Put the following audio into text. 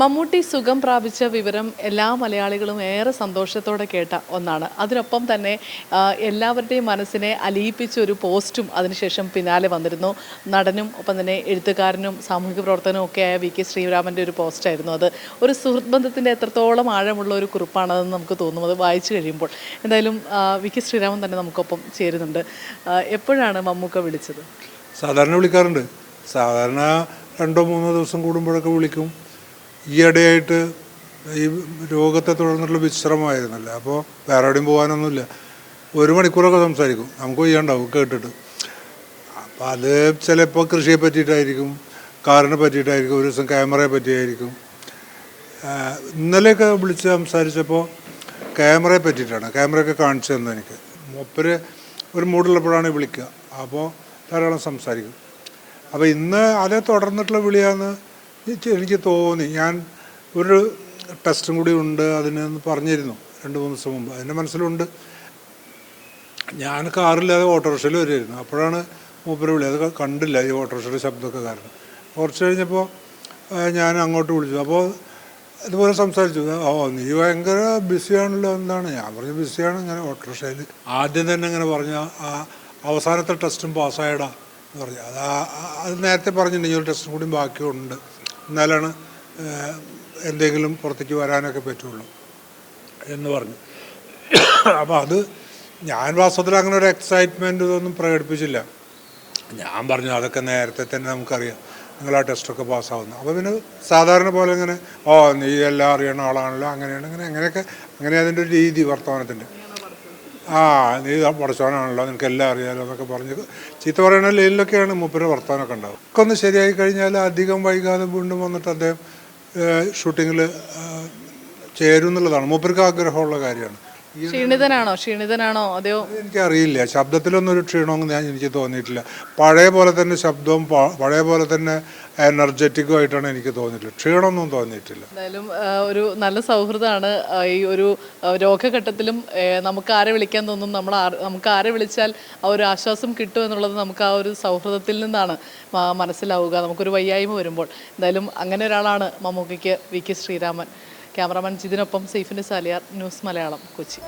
മമ്മൂട്ടി സുഖം പ്രാപിച്ച വിവരം എല്ലാ മലയാളികളും ഏറെ സന്തോഷത്തോടെ കേട്ട ഒന്നാണ്. അതിനൊപ്പം തന്നെ എല്ലാവരുടെയും മനസ്സിനെ അലിയിപ്പിച്ച ഒരു പോസ്റ്റും അതിനുശേഷം പിന്നാലെ വന്നിരുന്നു. നടനും ഒപ്പം തന്നെ എഴുത്തുകാരനും സാമൂഹിക പ്രവർത്തകനും ഒക്കെ ആയ വി.കെ. ശ്രീരാമൻ്റെ ഒരു പോസ്റ്റായിരുന്നു അത്. ഒരു സുഹൃത്ത് ബന്ധത്തിൻ്റെ എത്രത്തോളം ആഴമുള്ള ഒരു കുറിപ്പാണതെന്ന് നമുക്ക് തോന്നും അത് വായിച്ചു കഴിയുമ്പോൾ. എന്തായാലും വി.കെ. ശ്രീരാമൻ തന്നെ നമുക്കൊപ്പം ചേരുന്നുണ്ട്. എപ്പോഴാണ് മമ്മൂക്ക വിളിച്ചത്? സാധാരണ വിളിക്കാറുണ്ട്. സാധാരണ 2-3 ദിവസം കൂടുമ്പോഴൊക്കെ വിളിക്കും. ഈയിടെയായിട്ട് ഈ രോഗത്തെ തുടർന്നുള്ള വിശ്രമമായിരുന്നല്ലോ, അപ്പോൾ വേറെ എവിടെയും പോകാനൊന്നുമില്ല. 1 മണിക്കൂറൊക്കെ സംസാരിക്കും, നമുക്ക് ചെയ്യാണ്ടാവും കേട്ടിട്ട്. അപ്പോൾ അത് ചിലപ്പോൾ കൃഷിയെ പറ്റിയിട്ടായിരിക്കും, കാറിനെ പറ്റിയിട്ടായിരിക്കും, ഒരു ദിവസം ക്യാമറയെ പറ്റിയായിരിക്കും. ഇന്നലെയൊക്കെ വിളിച്ച് സംസാരിച്ചപ്പോൾ ക്യാമറയെ പറ്റിയിട്ടാണ്. ക്യാമറയൊക്കെ കാണിച്ചു തന്നെ എനിക്ക്. മൂപ്പര് ഒരു മൂടുള്ളപ്പോഴാണ് വിളിക്കുക, അപ്പോൾ ധാരാളം സംസാരിക്കും. അപ്പോൾ ഇന്ന് അതേ തുടർന്നിട്ടുള്ള വിളിയാന്ന് എനിക്ക് തോന്നി. ഞാൻ ഒരു ടെസ്റ്റും കൂടി ഉണ്ട് അതിനെന്ന് പറഞ്ഞിരുന്നു 2-3 ദിവസം മുമ്പ്. എൻ്റെ മനസ്സിലുണ്ട്. ഞാൻ കാറില്ലാതെ ഓട്ടോറിക്ഷയിൽ വരുമായിരുന്നു. അപ്പോഴാണ് മൂപ്പര് വിളി. അത് കണ്ടില്ല ഈ ഓട്ടോറിക്ഷയുടെ ശബ്ദമൊക്കെ കാരണം. കുറച്ച് കഴിഞ്ഞപ്പോൾ ഞാൻ അങ്ങോട്ട് വിളിച്ചു. അപ്പോൾ ഇതുപോലെ സംസാരിച്ചു. നീ ഭയങ്കര ബിസിയാണല്ലോ എന്താണ്? ഞാൻ പറഞ്ഞു ബിസിയാണ്. ഇങ്ങനെ ഓട്ടോറിക്ഷയിൽ ആദ്യം തന്നെ ഇങ്ങനെ പറഞ്ഞു, അവസാനത്തെ ടെസ്റ്റും പാസ്സായടാ എന്ന് പറഞ്ഞു. അത് നേരത്തെ പറഞ്ഞിട്ടുണ്ടെങ്കിൽ ഒരു ടെസ്റ്റും കൂടി ബാക്കിയുണ്ട്, എന്നാലാണ് എന്തെങ്കിലും പുറത്തേക്ക് വരാനൊക്കെ പറ്റുള്ളൂ എന്ന് പറഞ്ഞു. അപ്പോൾ അത് ഞാൻ വാസ്തവത്തിൽ അങ്ങനെ ഒരു എക്സൈറ്റ്മെൻറ്റ് ഇതൊന്നും പ്രകടിപ്പിച്ചില്ല. ഞാൻ പറഞ്ഞു അതൊക്കെ നേരത്തെ തന്നെ നമുക്കറിയാം, നിങ്ങൾ ആ ടെസ്റ്റൊക്കെ പാസ്സാവുന്നു. അപ്പോൾ പിന്നെ സാധാരണ പോലെ ഇങ്ങനെ നീ എല്ലാം അറിയണ ആളാണല്ലോ, അങ്ങനെയാണ് അങ്ങനെ അതിൻ്റെ ഒരു രീതി വർത്തമാനത്തിൻ്റെ. നീ പഠിച്ചവനാണല്ലോ, നിനക്ക് എല്ലാം അറിയാമല്ലോ എന്നൊക്കെ പറഞ്ഞ് ചീത്ത പറയുന്ന ലൈനിലൊക്കെയാണ് മൂപ്പര് വർത്തമാനമൊക്കെ ഉണ്ടാവും. ഒക്കെ ഒന്ന് ശരിയായി കഴിഞ്ഞാൽ അധികം വൈകാതെ വീണ്ടും വന്നിട്ട് അദ്ദേഹം ഷൂട്ടിങ്ങിൽ ചേരും എന്നുള്ളതാണ് മൂപ്പർക്ക് ആഗ്രഹമുള്ള കാര്യമാണ്. ക്ഷീണിതനാണോ അതെയോ എനിക്കറിയില്ല. ശബ്ദത്തിലൊന്നും ഒരു ക്ഷീണമൊന്നും എനിക്ക് തോന്നിയിട്ടില്ല. പഴയ പോലെ തന്നെ ശബ്ദവും പഴയ പോലെ തന്നെ എനർജറ്റിക്കും ആയിട്ടാണ് എനിക്ക് തോന്നിയിട്ടില്ല. ക്ഷീണമൊന്നും തോന്നിയിട്ടില്ല. എന്തായാലും ഒരു നല്ല സൗഹൃദമാണ്. ഈ ഒരു രോഗഘട്ടത്തിലും നമുക്ക് ആരെ വിളിക്കാൻ തോന്നും, നമുക്ക് ആരെ വിളിച്ചാൽ ആ ഒരു ആശ്വാസം കിട്ടും എന്നുള്ളത് നമുക്ക് ആ ഒരു സൗഹൃദത്തിൽ നിന്നാണ് മനസ്സിലാവുക, നമുക്കൊരു വയ്യായ്മ വരുമ്പോൾ. എന്തായാലും അങ്ങനെ ഒരാളാണ് മമ്മൂക്കയ്ക്ക് വി.കെ. ശ്രീരാമൻ. ക്യാമറാമാൻ ജിതിനൊപ്പം സൈഫിൻ്റെ സാലിയാർ, ന്യൂസ് മലയാളം, കൊച്ചി.